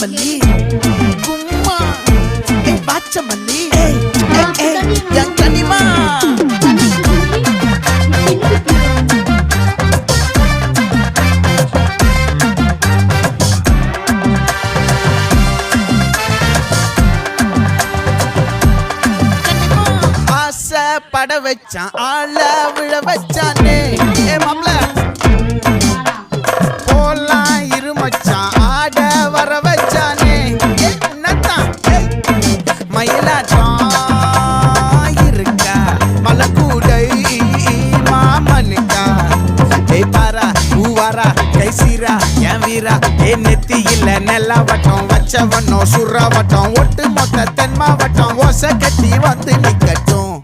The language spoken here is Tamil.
மல்லி கும்மா பாச்ச மல்லி என் கனிமா ஆசை பட வச்சான் ஆள விழ வச்சானே ஏ மாப்ள நெத்தியில நெல்லாவட்டம் வச்சவனும் சுறாவட்டம் ஒட்டு மொத்த தென் மாவட்டம் ஓசை கட்டி வந்து நிக்கட்டும்.